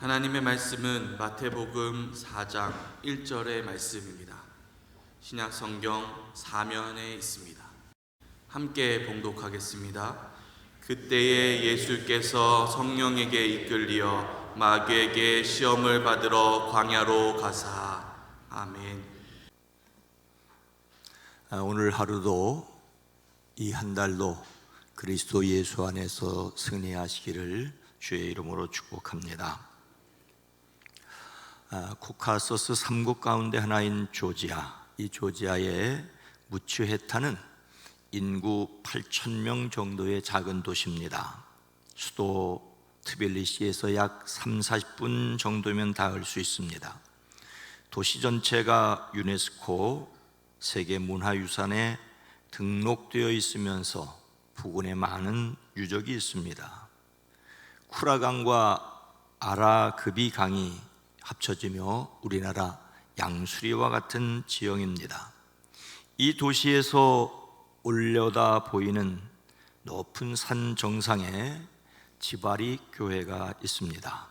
하나님의 말씀은 마태복음 4장 1절의 말씀입니다. 신약 성경 사면에 있습니다. 함께 봉독하겠습니다. 그때에 예수께서 성령에게 이끌리어 마귀에게 시험을 받으러 광야로 가사. 아멘. 오늘 하루도 이 한 달도 그리스도 예수 안에서 승리하시기를 주의 이름으로 축복합니다. 코카소스 3국 가운데 하나인 조지아, 이 조지아의 무츠헤타는 인구 8,000명 정도의 작은 도시입니다. 수도 트빌리시에서 약 30-40분 정도면 닿을 수 있습니다. 도시 전체가 유네스코 세계문화유산에 등록되어 있으면서 부근에 많은 유적이 있습니다. 쿠라강과 아라급이 강이 합쳐지며 우리나라 양수리와 같은 지형입니다. 이 도시에서 올려다 보이는 높은 산 정상에 지바리 교회가 있습니다.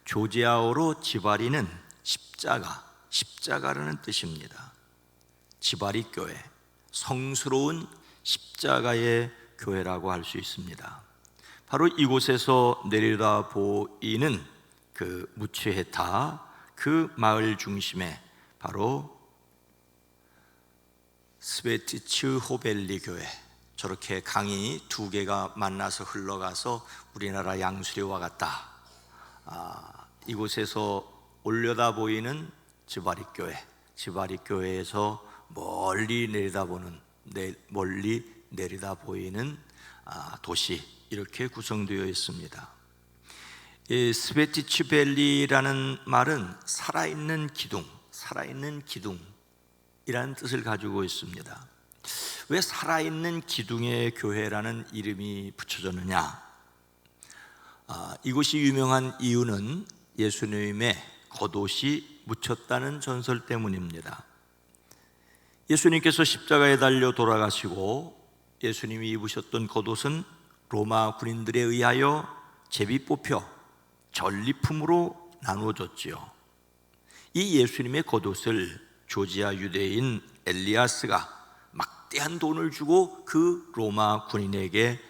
조지아어로 지바리는 십자가라는 뜻입니다. 지바리 교회, 성스러운 십자가의 교회라고 할 수 있습니다. 바로 이곳에서 내려다 보이는 그 무츠헤타, 그 마을 중심에 바로 스베티츠 호벨리 교회, 저렇게 강이 두 개가 만나서 흘러가서 우리나라 양수리와 같다. 이곳에서 올려다 보이는 지바리 교회에서 멀리 내려다 보이는 도시, 이렇게 구성되어 있습니다. 이 스베티츠 밸리라는 말은 살아있는 기둥이라는 뜻을 가지고 있습니다. 왜 살아있는 기둥의 교회라는 이름이 붙여졌느냐? 이곳이 유명한 이유는 예수님의 겉옷이 묻혔다는 전설 때문입니다. 예수님께서 십자가에 달려 돌아가시고 예수님이 입으셨던 겉옷은 로마 군인들에 의하여 제비 뽑혀 전리품으로 나누어졌지요. 이 예수님의 겉옷을 조지아 유대인 엘리아스가 막대한 돈을 주고 그 로마 군인에게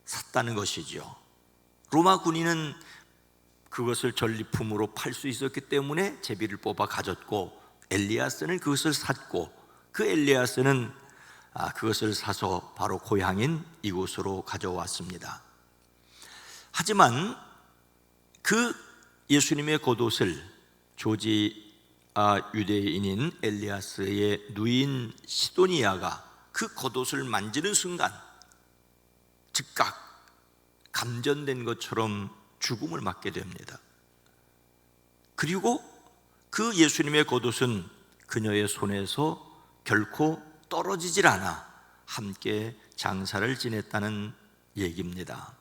샀다는 것이지요. 로마 군인은 그것을 전리품으로 팔 수 있었기 때문에 제비를 뽑아 가졌고, 엘리아스는 그것을 샀고, 그 엘리아스는 그것을 사서 바로 고향인 이곳으로 가져왔습니다. 하지만 그 예수님의 겉옷을 조지아 유대인인 엘리아스의 누인 시도니아가 그 겉옷을 만지는 순간 즉각 감전된 것처럼 죽음을 맞게 됩니다. 그리고 그 예수님의 겉옷은 그녀의 손에서 결코 떨어지질 않아 함께 장사를 지냈다는 얘기입니다.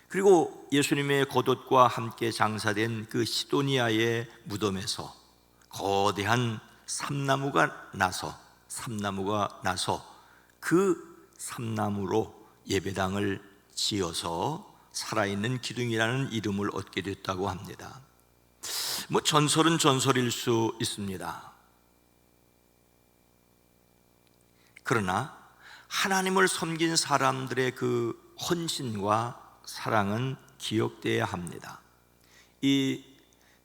그리고 예수님의 겉옷과 함께 장사된 그 시도니아의 무덤에서 거대한 삼나무가 나서 그 삼나무로 예배당을 지어서 살아있는 기둥이라는 이름을 얻게 됐다고 합니다. 전설은 전설일 수 있습니다. 그러나 하나님을 섬긴 사람들의 그 헌신과 사랑은 기억되어야 합니다. 이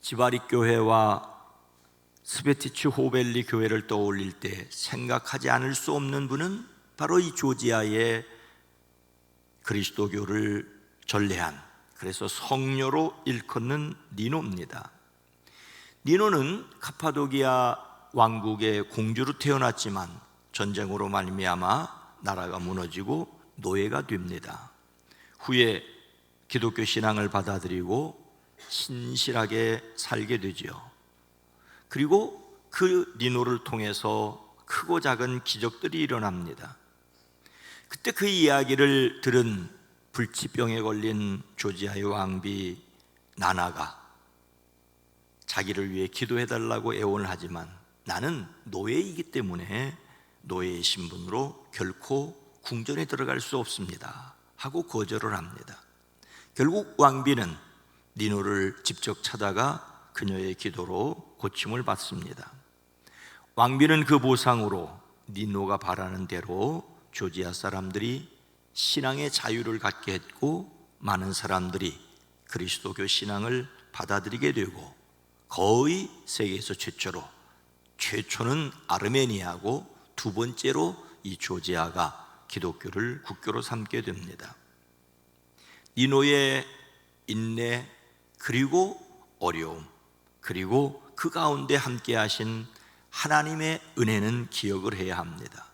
지바리 교회와 스베티츠 호벨리 교회를 떠올릴 때 생각하지 않을 수 없는 분은 바로 이 조지아의 그리스도교를 전례한, 그래서 성녀로 일컫는 니노입니다. 니노는 카파도기아 왕국의 공주로 태어났지만 전쟁으로 말미암아 나라가 무너지고 노예가 됩니다. 후에 기독교 신앙을 받아들이고 신실하게 살게 되지요. 그리고 그 니노를 통해서 크고 작은 기적들이 일어납니다. 그때 그 이야기를 들은 불치병에 걸린 조지아의 왕비 나나가 자기를 위해 기도해달라고 애원을 하지만 나는 노예이기 때문에 노예의 신분으로 결코 궁전에 들어갈 수 없습니다 하고 거절을 합니다. 결국 왕비는 니노를 직접 찾아가 그녀의 기도로 고침을 받습니다. 왕비는 그 보상으로 니노가 바라는 대로 조지아 사람들이 신앙의 자유를 갖게 했고, 많은 사람들이 그리스도교 신앙을 받아들이게 되고, 거의 세계에서 최초는 아르메니아고, 두 번째로 이 조지아가 기독교를 국교로 삼게 됩니다. 니노의 인내, 그리고 어려움, 그리고 그 가운데 함께 하신 하나님의 은혜는 기억을 해야 합니다.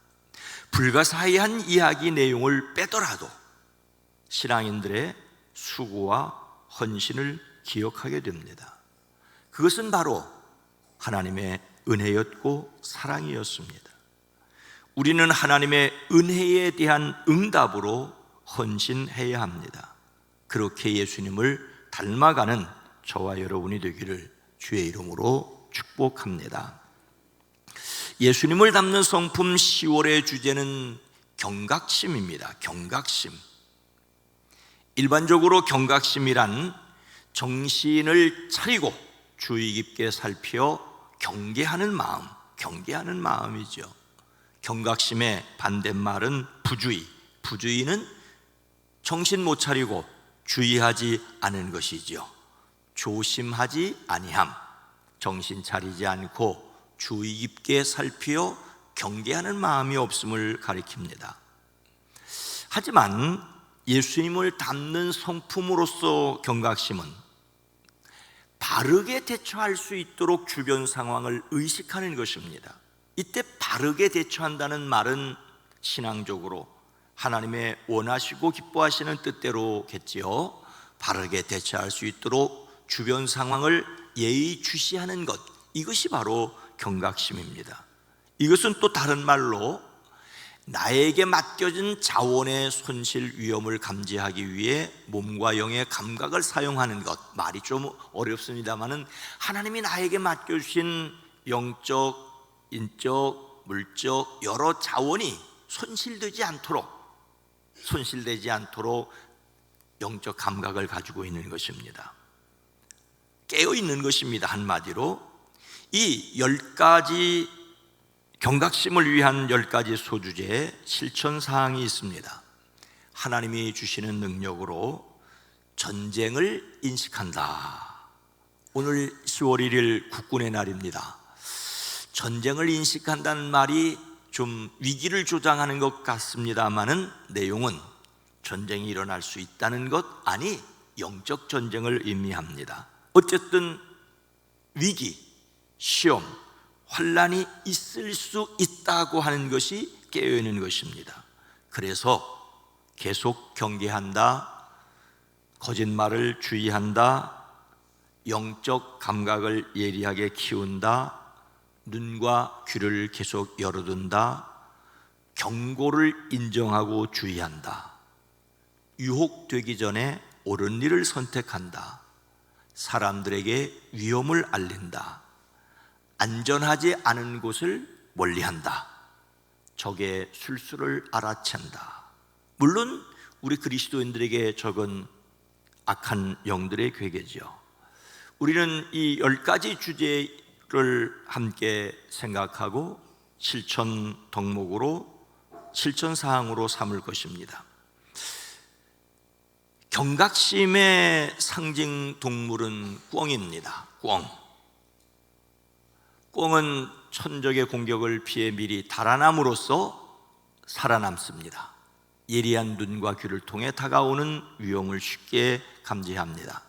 불가사의한 이야기 내용을 빼더라도 신앙인들의 수고와 헌신을 기억하게 됩니다. 그것은 바로 하나님의 은혜였고 사랑이었습니다. 우리는 하나님의 은혜에 대한 응답으로 헌신해야 합니다. 그렇게 예수님을 닮아가는 저와 여러분이 되기를 주의 이름으로 축복합니다. 예수님을 닮는 성품 10월의 주제는 경각심입니다. 경각심. 일반적으로 경각심이란 정신을 차리고 주의 깊게 살펴 경계하는 마음이죠. 경각심의 반대말은 부주의. 부주의는 정신 못 차리고 주의하지 않은 것이죠. 조심하지 아니함, 정신 차리지 않고 주의 깊게 살피어 경계하는 마음이 없음을 가리킵니다. 하지만 예수님을 닮는 성품으로서 경각심은 바르게 대처할 수 있도록 주변 상황을 의식하는 것입니다. 이때 바르게 대처한다는 말은 신앙적으로 하나님의 원하시고 기뻐하시는 뜻대로겠지요. 바르게 대처할 수 있도록 주변 상황을 예의주시하는 것, 이것이 바로 경각심입니다. 이것은 또 다른 말로 나에게 맡겨진 자원의 손실 위험을 감지하기 위해 몸과 영의 감각을 사용하는 것. 말이 좀 어렵습니다만은 하나님이 나에게 맡겨주신 영적, 인적, 물적 여러 자원이 손실되지 않도록 영적 감각을 가지고 있는 것입니다. 깨어 있는 것입니다. 한마디로 이 10가지 경각심을 위한 10가지 소주제의 실천 사항이 있습니다. 하나님이 주시는 능력으로 전쟁을 인식한다. 오늘 10월 1일 국군의 날입니다. 전쟁을 인식한다는 말이 좀 위기를 조장하는 것 같습니다만은 내용은 전쟁이 일어날 수 있다는 것, 아니 영적 전쟁을 의미합니다. 어쨌든 위기, 시험, 환난이 있을 수 있다고 하는 것이 깨어있는 것입니다. 그래서 계속 경계한다, 거짓말을 주의한다, 영적 감각을 예리하게 키운다, 눈과 귀를 계속 열어둔다, 경고를 인정하고 주의한다, 유혹되기 전에 옳은 일을 선택한다, 사람들에게 위험을 알린다, 안전하지 않은 곳을 멀리한다, 적의 술수를 알아챈다. 물론 우리 그리스도인들에게 적은 악한 영들의 괴계죠. 우리는 이 10가지 주제를 함께 생각하고 실천 덕목으로, 실천 사항으로 삼을 것입니다. 경각심의 상징 동물은 꿩입니다. 꿩은 천적의 공격을 피해 미리 달아남으로써 살아남습니다. 예리한 눈과 귀를 통해 다가오는 위험을 쉽게 감지합니다.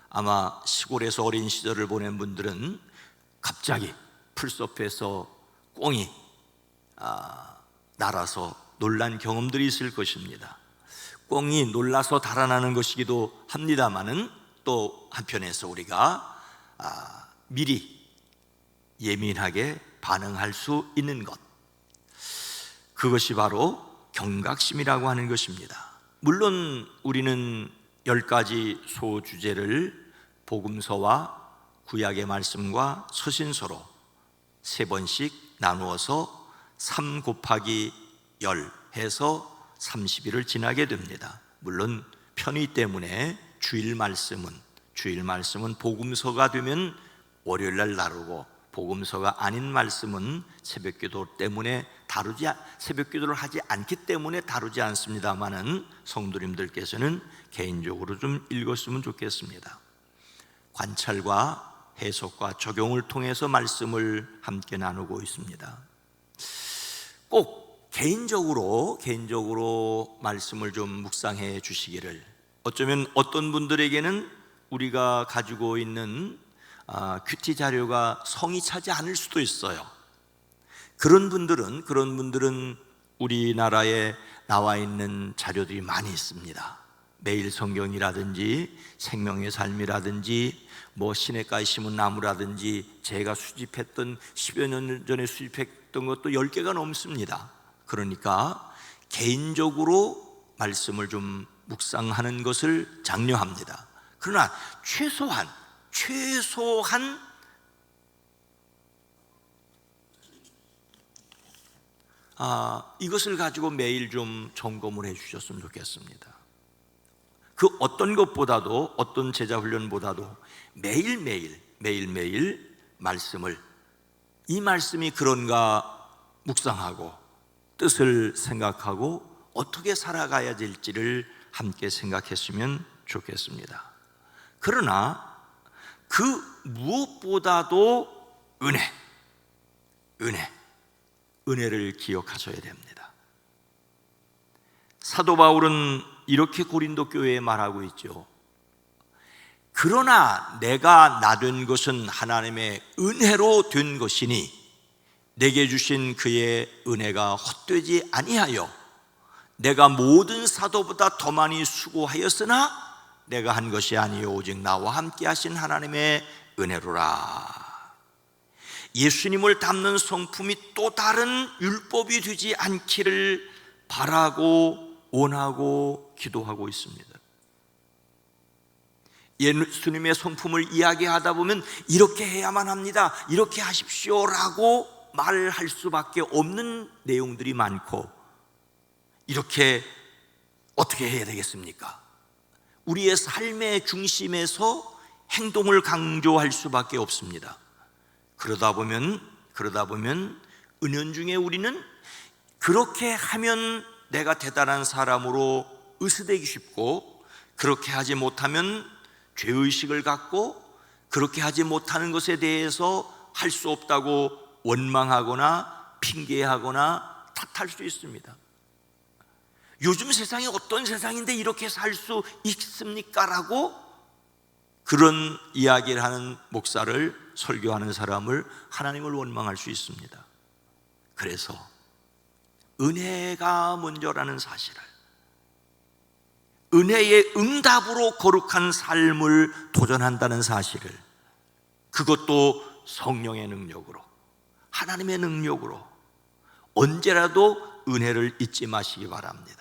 아마 시골에서 어린 시절을 보낸 분들은 갑자기 풀숲에서 꿩이 날아서 놀란 경험들이 있을 것입니다. 꿩이 놀라서 달아나는 것이기도 합니다만은 또 한편에서 우리가 미리 예민하게 반응할 수 있는 것, 그것이 바로 경각심이라고 하는 것입니다. 물론 우리는 10가지 소주제를 복음서와 구약의 말씀과 서신서로 3번씩 나누어서 3 곱하기 10 해서 30일을 지나게 됩니다. 물론 편의 때문에 주일 말씀은 주일 말씀은 복음서가 되면 월요일 날 다루고, 복음서가 아닌 말씀은 새벽기도 때문에 새벽기도를 하지 않기 때문에 다루지 않습니다만은 성도님들께서는 개인적으로 좀 읽었으면 좋겠습니다. 관찰과 해석과 적용을 통해서 말씀을 함께 나누고 있습니다. 꼭 개인적으로 말씀을 좀 묵상해 주시기를. 어쩌면 어떤 분들에게는 우리가 가지고 있는 큐티 자료가 성이 차지 않을 수도 있어요. 그런 분들은 우리나라에 나와 있는 자료들이 많이 있습니다. 매일 성경이라든지 생명의 삶이라든지 시냇가에 심은 나무라든지 제가 수집했던 10여 년 전에 수집했던 것도 10개가 넘습니다. 그러니까 개인적으로 말씀을 좀 묵상하는 것을 장려합니다. 그러나 최소한 이것을 가지고 매일 좀 점검을 해 주셨으면 좋겠습니다. 그 어떤 것보다도, 어떤 제자 훈련보다도 매일매일 말씀을, 이 말씀이 그런가 묵상하고 뜻을 생각하고 어떻게 살아가야 될지를 함께 생각했으면 좋겠습니다. 그러나 그 무엇보다도 은혜를 기억하셔야 됩니다. 사도 바울은 이렇게 고린도 교회에 말하고 있죠. 그러나 내가 나 된 것은 하나님의 은혜로 된 것이니 내게 주신 그의 은혜가 헛되지 아니하여 내가 모든 사도보다 더 많이 수고하였으나 내가 한 것이 아니요 오직 나와 함께 하신 하나님의 은혜로라. 예수님을 닮는 성품이 또 다른 율법이 되지 않기를 바라고 원하고 기도하고 있습니다. 예수님의 성품을 이야기하다 보면 이렇게 해야만 합니다, 이렇게 하십시오라고 말할 수밖에 없는 내용들이 많고, 이렇게 어떻게 해야 되겠습니까? 우리의 삶의 중심에서 행동을 강조할 수밖에 없습니다. 그러다 보면 은연중에 우리는 그렇게 하면 내가 대단한 사람으로 의스되기 쉽고, 그렇게 하지 못하면 죄의식을 갖고, 그렇게 하지 못하는 것에 대해서 할 수 없다고 원망하거나 핑계하거나 탓할 수 있습니다. 요즘 세상이 어떤 세상인데 이렇게 살 수 있습니까? 라고 그런 이야기를 하는 목사를, 설교하는 사람을, 하나님을 원망할 수 있습니다. 그래서 은혜가 먼저라는 사실을, 은혜의 응답으로 거룩한 삶을 도전한다는 사실을, 그것도 성령의 능력으로, 하나님의 능력으로 언제라도 은혜를 잊지 마시기 바랍니다.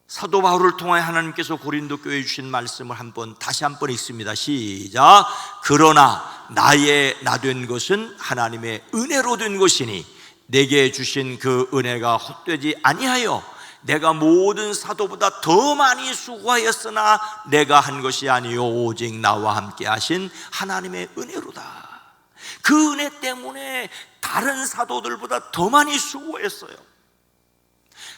사도 바울을 통해 하나님께서 고린도 교회에 주신 말씀을 다시 한번 읽습니다. 시작. 그러나 나 된 것은 하나님의 은혜로 된 것이니 내게 주신 그 은혜가 헛되지 아니하여 내가 모든 사도보다 더 많이 수고하였으나 내가 한 것이 아니요 오직 나와 함께 하신 하나님의 은혜로다. 그 은혜 때문에 다른 사도들보다 더 많이 수고했어요.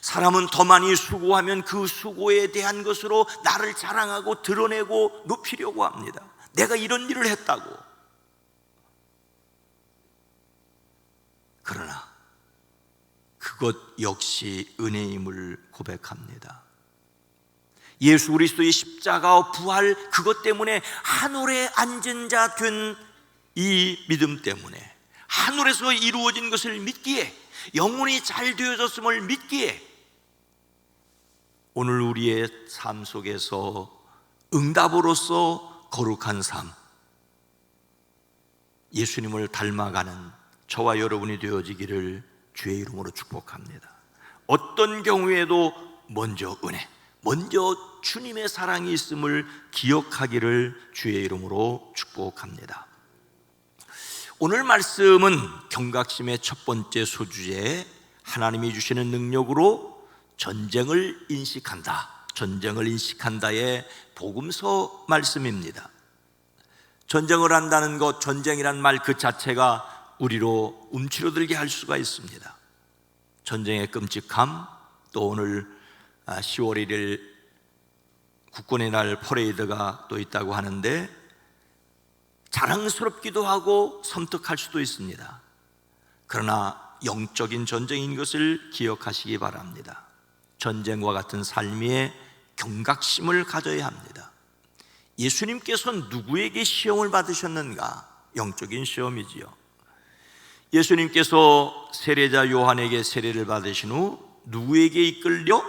사람은 더 많이 수고하면 그 수고에 대한 것으로 나를 자랑하고 드러내고 높이려고 합니다. 내가 이런 일을 했다고. 그러나 그것 역시 은혜임을 고백합니다. 예수 그리스도의 십자가와 부활, 그것 때문에 하늘에 앉은 자 된 이 믿음 때문에, 하늘에서 이루어진 것을 믿기에, 영혼이 잘 되어졌음을 믿기에 오늘 우리의 삶 속에서 응답으로서 거룩한 삶, 예수님을 닮아가는 저와 여러분이 되어지기를 주의 이름으로 축복합니다. 어떤 경우에도 먼저 은혜, 먼저 주님의 사랑이 있음을 기억하기를 주의 이름으로 축복합니다. 오늘 말씀은 경각심의 첫 번째 소주제, 하나님이 주시는 능력으로 전쟁을 인식한다, 전쟁을 인식한다의 복음서 말씀입니다. 전쟁을 한다는 것, 전쟁이란 말 그 자체가 우리로 움츠러들게 할 수가 있습니다. 전쟁의 끔찍함, 또 오늘 10월 1일 국군의 날 퍼레이드가 또 있다고 하는데 자랑스럽기도 하고 섬뜩할 수도 있습니다. 그러나 영적인 전쟁인 것을 기억하시기 바랍니다. 전쟁과 같은 삶에 경각심을 가져야 합니다. 예수님께서 누구에게 시험을 받으셨는가? 영적인 시험이지요. 예수님께서 세례자 요한에게 세례를 받으신 후 누구에게 이끌려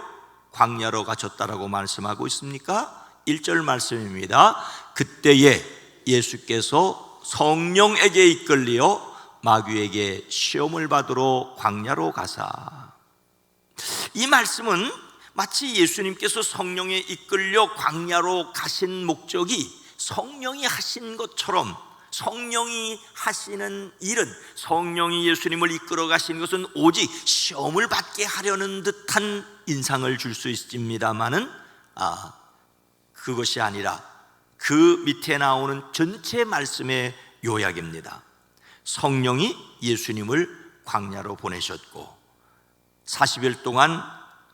광야로 가셨다라고 말씀하고 있습니까? 1절 말씀입니다. 그때에 예수께서 성령에게 이끌려 마귀에게 시험을 받으러 광야로 가사. 이 말씀은 마치 예수님께서 성령에 이끌려 광야로 가신 목적이 성령이 하신 것처럼, 성령이 하시는 일은, 성령이 예수님을 이끌어 가신 것은 오직 시험을 받게 하려는 듯한 인상을 줄 수 있습니다만은 그것이 아니라 그 밑에 나오는 전체 말씀의 요약입니다. 성령이 예수님을 광야로 보내셨고 40일 동안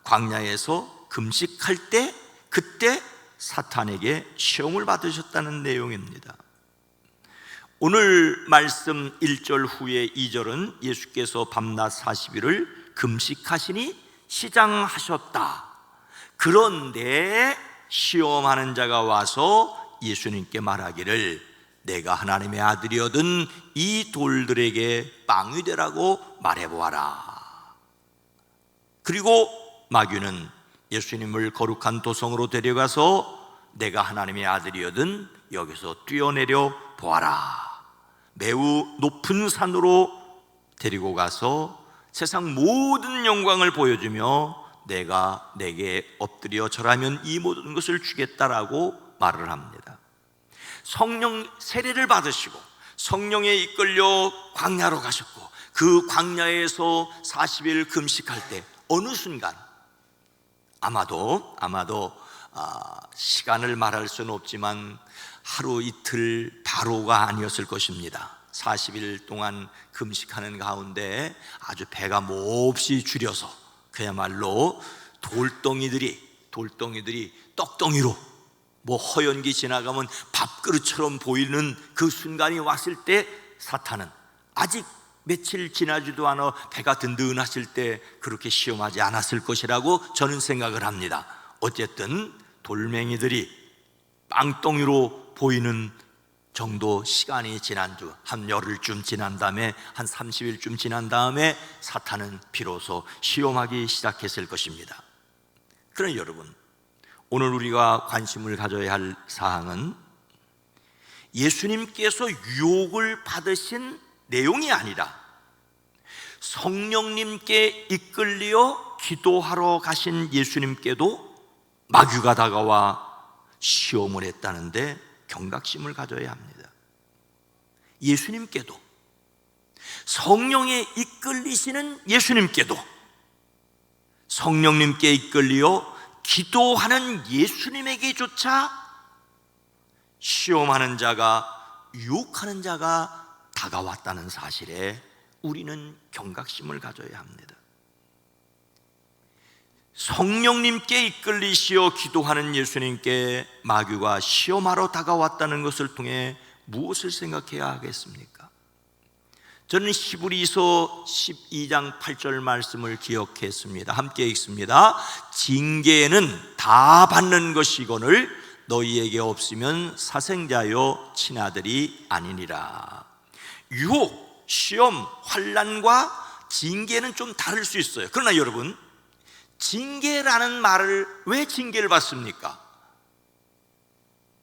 광야에서 금식할 때 그때 사탄에게 시험을 받으셨다는 내용입니다. 오늘 말씀 1절 후에 2절은 예수께서 밤낮 40일을 금식하시니 시장하셨다. 그런데 시험하는 자가 와서 예수님께 말하기를 내가 하나님의 아들이거든 이 돌들에게 빵이 되라고 말해보아라. 그리고 마귀는 예수님을 거룩한 도성으로 데려가서 내가 하나님의 아들이거든 여기서 뛰어내려 보아라. 매우 높은 산으로 데리고 가서 세상 모든 영광을 보여주며 내가 내게 엎드려 절하면 이 모든 것을 주겠다라고 말을 합니다. 성령 세례를 받으시고 성령에 이끌려 광야로 가셨고 그 광야에서 40일 금식할 때 어느 순간 아마도 시간을 말할 수는 없지만 하루 이틀 바로가 아니었을 것입니다. 40일 동안 금식하는 가운데 아주 배가 몹시 줄여서 그야말로 돌덩이들이 떡덩이로 허연기 지나가면 밥그릇처럼 보이는 그 순간이 왔을 때 사탄은 아직 며칠 지나지도 않아 배가 든든하실 때 그렇게 시험하지 않았을 것이라고 저는 생각을 합니다. 어쨌든 돌멩이들이 빵덩이로 보이는 정도 시간이 지난 주 한 열흘쯤 지난 다음에 한 30일쯤 지난 다음에 사탄은 비로소 시험하기 시작했을 것입니다. 그러나 여러분, 오늘 우리가 관심을 가져야 할 사항은 예수님께서 유혹을 받으신 내용이 아니라 성령님께 이끌려 기도하러 가신 예수님께도 마귀가 다가와 시험을 했다는데 경각심을 가져야 합니다. 예수님께도, 성령에 이끌리시는 예수님께도, 성령님께 이끌려 기도하는 예수님에게조차 시험하는 자가, 유혹하는 자가 다가왔다는 사실에 우리는 경각심을 가져야 합니다. 성령님께 이끌리시어 기도하는 예수님께 마귀가 시험하러 다가왔다는 것을 통해 무엇을 생각해야 하겠습니까? 저는 히브리서 12장 8절 말씀을 기억했습니다. 함께 읽습니다. 징계는 다 받는 것이거늘 너희에게 없으면 사생자여 친아들이 아니니라. 유혹, 시험, 환난과 징계는 좀 다를 수 있어요. 그러나 여러분, 징계라는 말을 왜 징계를 받습니까?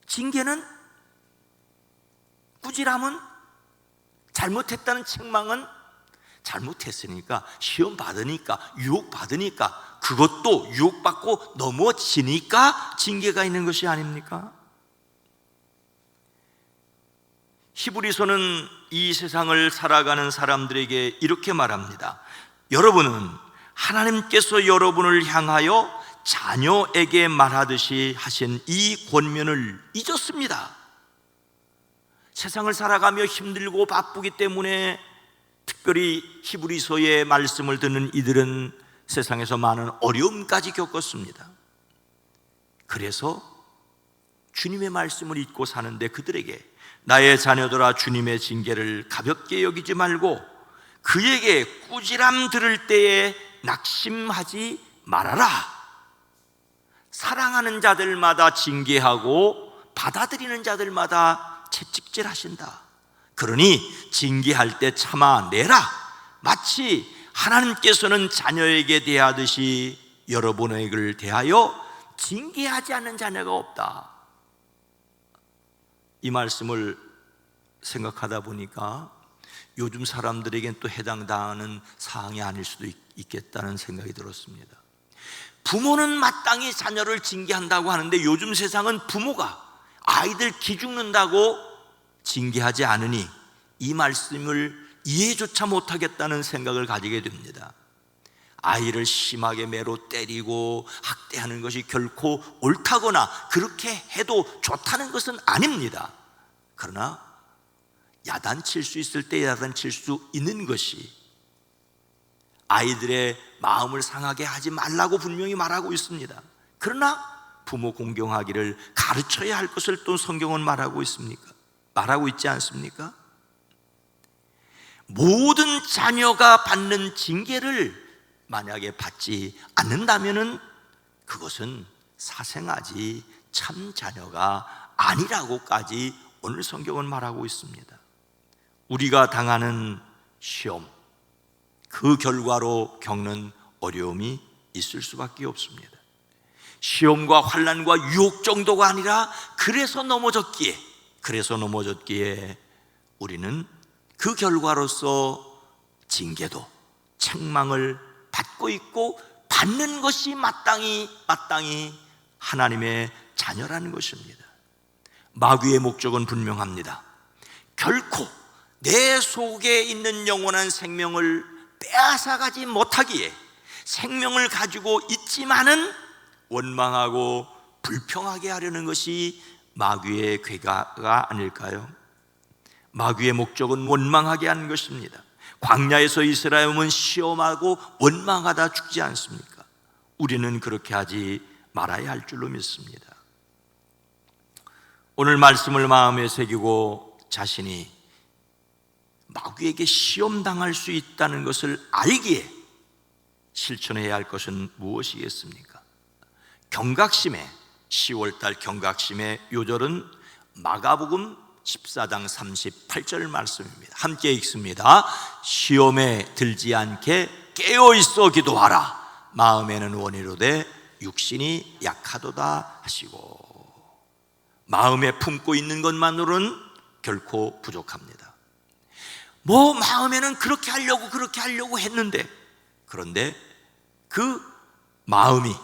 징계는 꾸지람은, 잘못했다는 책망은 잘못했으니까, 시험 받으니까, 유혹 받으니까, 그것도 유혹받고 넘어지니까 징계가 있는 것이 아닙니까? 히브리서는 이 세상을 살아가는 사람들에게 이렇게 말합니다. 여러분은 하나님께서 여러분을 향하여 자녀에게 말하듯이 하신 이 권면을 잊었습니다. 세상을 살아가며 힘들고 바쁘기 때문에 특별히 히브리서의 말씀을 듣는 이들은 세상에서 많은 어려움까지 겪었습니다. 그래서 주님의 말씀을 잊고 사는데 그들에게 나의 자녀들아 주님의 징계를 가볍게 여기지 말고 그에게 꾸지람 들을 때에 낙심하지 말아라. 사랑하는 자들마다 징계하고 받아들이는 자들마다 채찍질하신다. 그러니 징계할 때 참아내라. 마치 하나님께서는 자녀에게 대하듯이 여러분에게 대하여 징계하지 않는 자녀가 없다. 이 말씀을 생각하다 보니까 요즘 사람들에겐 또 해당당하는 사항이 아닐 수도 있겠다는 생각이 들었습니다. 부모는 마땅히 자녀를 징계한다고 하는데 요즘 세상은 부모가 아이들 기죽는다고 징계하지 않으니 이 말씀을 이해조차 못하겠다는 생각을 가지게 됩니다. 아이를 심하게 매로 때리고 학대하는 것이 결코 옳다거나 그렇게 해도 좋다는 것은 아닙니다. 그러나 야단칠 수 있을 때 야단칠 수 있는 것이 아이들의 마음을 상하게 하지 말라고 분명히 말하고 있습니다. 그러나 부모 공경하기를 가르쳐야 할 것을 또 성경은 말하고 있습니까? 말하고 있지 않습니까? 모든 자녀가 받는 징계를 만약에 받지 않는다면 그것은 사생아지 참 자녀가 아니라고까지 오늘 성경은 말하고 있습니다. 우리가 당하는 시험, 그 결과로 겪는 어려움이 있을 수밖에 없습니다. 시험과 환난과 유혹 정도가 아니라 그래서 넘어졌기에 우리는 그 결과로서 징계도 책망을 받고 있고 받는 것이 마땅히 하나님의 자녀라는 것입니다. 마귀의 목적은 분명합니다. 결코 내 속에 있는 영원한 생명을 빼앗아가지 못하기에 생명을 가지고 있지만은 원망하고 불평하게 하려는 것이 마귀의 괴가가 아닐까요? 마귀의 목적은 원망하게 하는 것입니다. 광야에서 이스라엘은 시험하고 원망하다 죽지 않습니까? 우리는 그렇게 하지 말아야 할 줄로 믿습니다. 오늘 말씀을 마음에 새기고 자신이 마귀에게 시험당할 수 있다는 것을 알기에 실천해야 할 것은 무엇이겠습니까? 경각심의 10월달 경각심의 요절은 마가복음 14장 38절 말씀입니다. 함께 읽습니다. 시험에 들지 않게 깨어있어 기도하라. 마음에는 원이로되 육신이 약하도다 하시고. 마음에 품고 있는 것만으로는 결코 부족합니다. 마음에는 그렇게 하려고 했는데, 그런데 그 마음이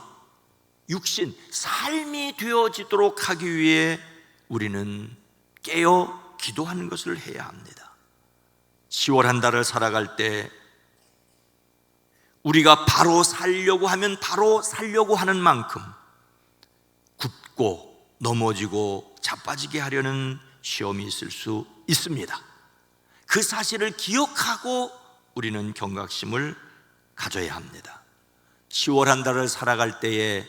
육신, 삶이 되어지도록 하기 위해 우리는 깨어 기도하는 것을 해야 합니다. 10월 한 달을 살아갈 때 우리가 바로 살려고 하면 바로 살려고 하는 만큼 굳고 넘어지고 자빠지게 하려는 시험이 있을 수 있습니다. 그 사실을 기억하고 우리는 경각심을 가져야 합니다. 10월 한 달을 살아갈 때에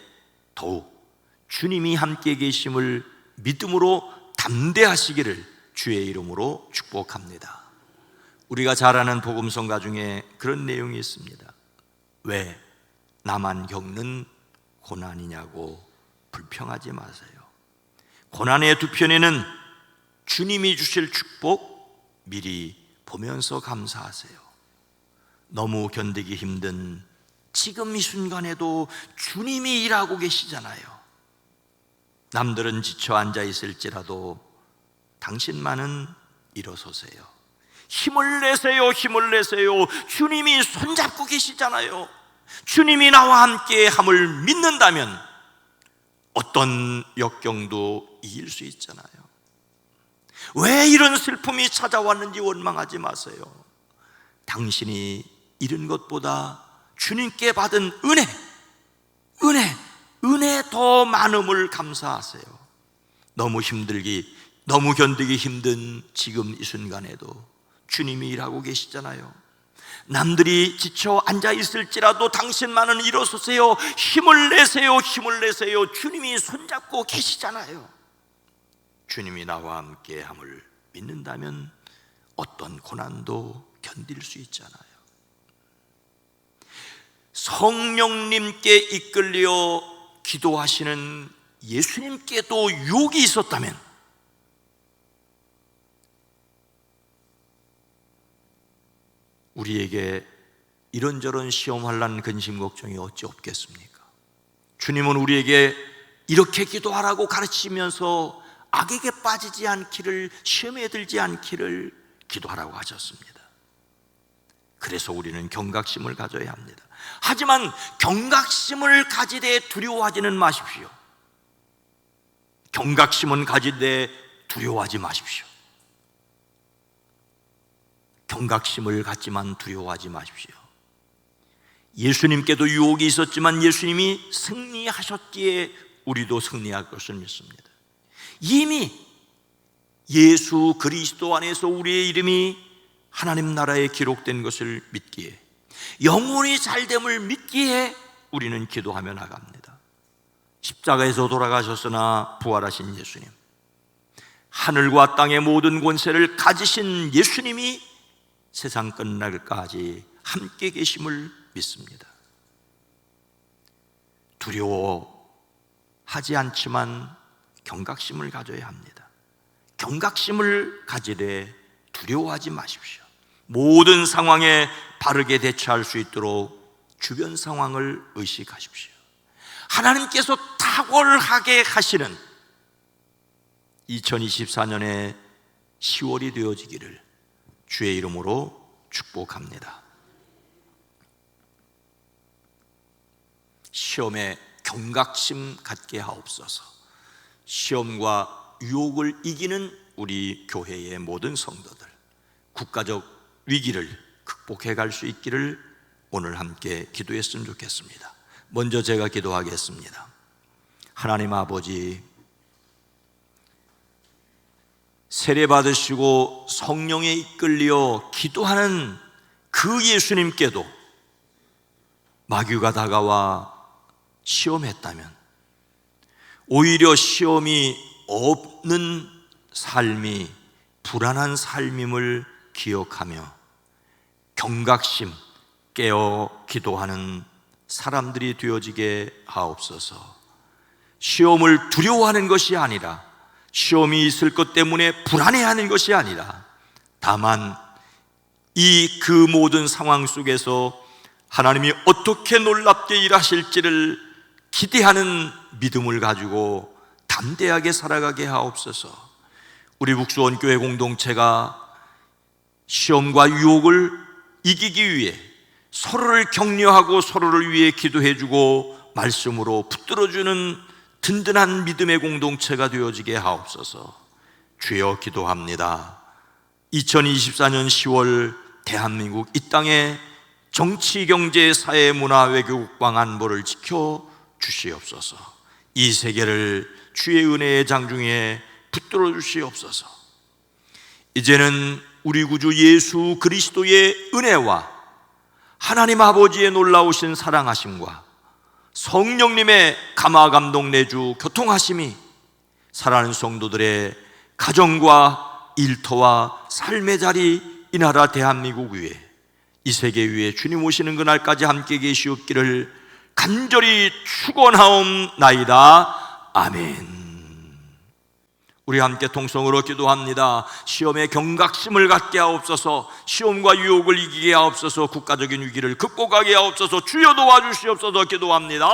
더욱 주님이 함께 계심을 믿음으로 담대하시기를 주의 이름으로 축복합니다. 우리가 잘 아는 복음성가 중에 그런 내용이 있습니다. 왜 나만 겪는 고난이냐고 불평하지 마세요. 고난의 두 편에는 주님이 주실 축복 미리 보면서 감사하세요. 너무 견디기 힘든 지금 이 순간에도 주님이 일하고 계시잖아요. 남들은 지쳐 앉아 있을지라도 당신만은 일어서세요. 힘을 내세요. 주님이 손잡고 계시잖아요. 주님이 나와 함께 함을 믿는다면 어떤 역경도 이길 수 있잖아요. 왜 이런 슬픔이 찾아왔는지 원망하지 마세요. 당신이 잃은 것보다 주님께 받은 은혜, 더 많음을 감사하세요. 너무 견디기 힘든 지금 이 순간에도 주님이 일하고 계시잖아요. 남들이 지쳐 앉아 있을지라도 당신만은 일어서세요. 힘을 내세요. 주님이 손잡고 계시잖아요. 주님이 나와 함께 함을 믿는다면 어떤 고난도 견딜 수 있잖아요. 성령님께 이끌려 기도하시는 예수님께도 유혹이 있었다면 우리에게 이런저런 시험 환난 근심 걱정이 어찌 없겠습니까? 주님은 우리에게 이렇게 기도하라고 가르치면서 악에게 빠지지 않기를, 시험에 들지 않기를 기도하라고 하셨습니다. 그래서 우리는 경각심을 가져야 합니다. 하지만 경각심을 가지되 두려워하지는 마십시오. 경각심은 가지되 두려워하지 마십시오. 경각심을 갖지만 두려워하지 마십시오. 예수님께도 유혹이 있었지만 예수님이 승리하셨기에 우리도 승리할 것을 믿습니다. 이미 예수 그리스도 안에서 우리의 이름이 하나님 나라에 기록된 것을 믿기에, 영혼이 잘됨을 믿기에 우리는 기도하며 나갑니다. 십자가에서 돌아가셨으나 부활하신 예수님, 하늘과 땅의 모든 권세를 가지신 예수님이 세상 끝날까지 함께 계심을 믿습니다. 두려워하지 않지만 경각심을 가져야 합니다. 경각심을 가지되 두려워하지 마십시오. 모든 상황에 바르게 대처할 수 있도록 주변 상황을 의식하십시오. 하나님께서 탁월하게 하시는 2024년의 10월이 되어지기를 주의 이름으로 축복합니다. 시험에 경각심 갖게 하옵소서. 시험과 유혹을 이기는 우리 교회의 모든 성도들, 국가적 위기를 극복해 갈 수 있기를 오늘 함께 기도했으면 좋겠습니다. 먼저 제가 기도하겠습니다. 하나님 아버지, 세례 받으시고 성령에 이끌려 기도하는 그 예수님께도 마귀가 다가와 시험했다면, 오히려 시험이 없는 삶이 불안한 삶임을 기억하며 경각심 깨어 기도하는 사람들이 되어지게 하옵소서. 시험을 두려워하는 것이 아니라, 시험이 있을 것 때문에 불안해하는 것이 아니라, 다만 그 모든 상황 속에서 하나님이 어떻게 놀랍게 일하실지를 기대하는 믿음을 가지고 담대하게 살아가게 하옵소서. 우리 북수원교회 공동체가 시험과 유혹을 이기기 위해 서로를 격려하고 서로를 위해 기도해주고 말씀으로 붙들어주는 든든한 믿음의 공동체가 되어지게 하옵소서. 주여 기도합니다. 2024년 10월 대한민국 이 땅에 정치, 경제, 사회, 문화, 외교, 국방, 안보를 지켜 주시옵소서. 이 세계를 주의 은혜의 장중에 붙들어 주시옵소서. 이제는 우리 구주 예수 그리스도의 은혜와 하나님 아버지의 놀라우신 사랑하심과 성령님의 감화 감동 내주 교통하심이 사랑하는 성도들의 가정과 일터와 삶의 자리, 이 나라 대한민국 위에, 이 세계 위에 주님 오시는 그날까지 함께 계시옵기를 간절히 축원하옵나이다. 아멘. 우리 함께 통성으로 기도합니다. 시험에 경각심을 갖게 하옵소서. 시험과 유혹을 이기게 하옵소서. 국가적인 위기를 극복하게 하옵소서. 주여 도와주시옵소서. 기도합니다.